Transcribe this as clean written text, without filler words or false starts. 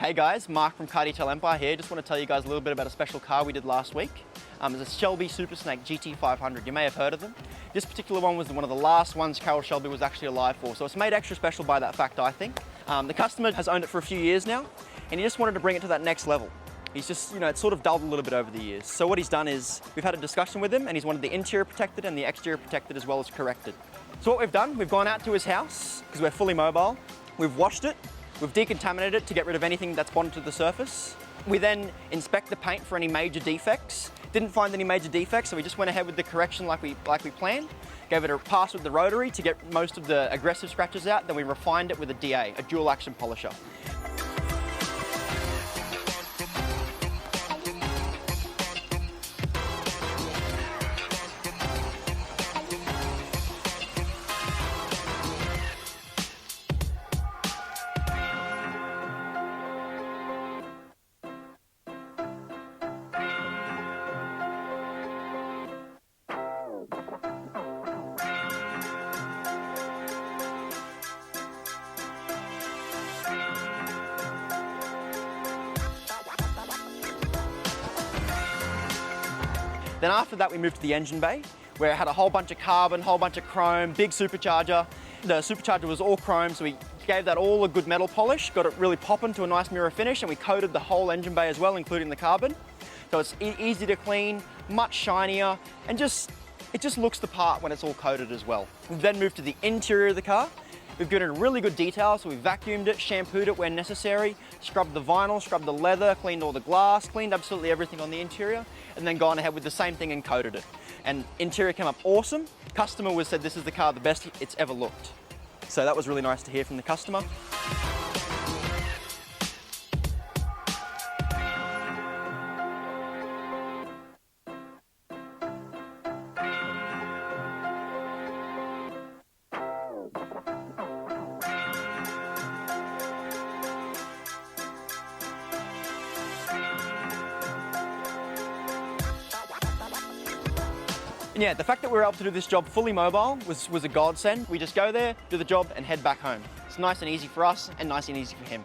Hey guys, Mark from Car Detail Empire here. Just want to tell you guys a little bit about a special car we did last week. It's a Shelby Super Snake GT500. You may have heard of them. This particular one was one of the last ones Carol Shelby was actually alive for, so it's made extra special by that fact, I think. The customer has owned it for a few years now, and he just wanted to bring it to that next level. He's just, it's sort of dulled a little bit over the years. So what he's done is, we've had a discussion with him, and he's wanted the interior protected and the exterior protected as well as corrected. So what we've done, we've gone out to his house, because we're fully mobile. We've washed it. We've decontaminated it to get rid of anything that's bonded to the surface. We then inspect the paint for any major defects. Didn't find any major defects, so we just went ahead with the correction like we planned. Gave it a pass with the rotary to get most of the aggressive scratches out. Then we refined it with a DA, a dual action polisher. Then after that, we moved to the engine bay, where it had a whole bunch of carbon, whole bunch of chrome, big supercharger. The supercharger was all chrome, so we gave that all a good metal polish, got it really popping to a nice mirror finish, and we coated the whole engine bay as well, including the carbon. So it's easy to clean, much shinier, and it just looks the part when it's all coated as well. We've then moved to the interior of the car. We've given it a really good detail, so we vacuumed it, shampooed it where necessary, scrubbed the vinyl, scrubbed the leather, cleaned all the glass, cleaned absolutely everything on the interior, and then gone ahead with the same thing and coated it. And interior came up awesome. Customer said this is the car the best it's ever looked. So that was really nice to hear from the customer. And yeah, the fact that we were able to do this job fully mobile was a godsend. We just go there, do the job, and head back home. It's nice and easy for us, and nice and easy for him.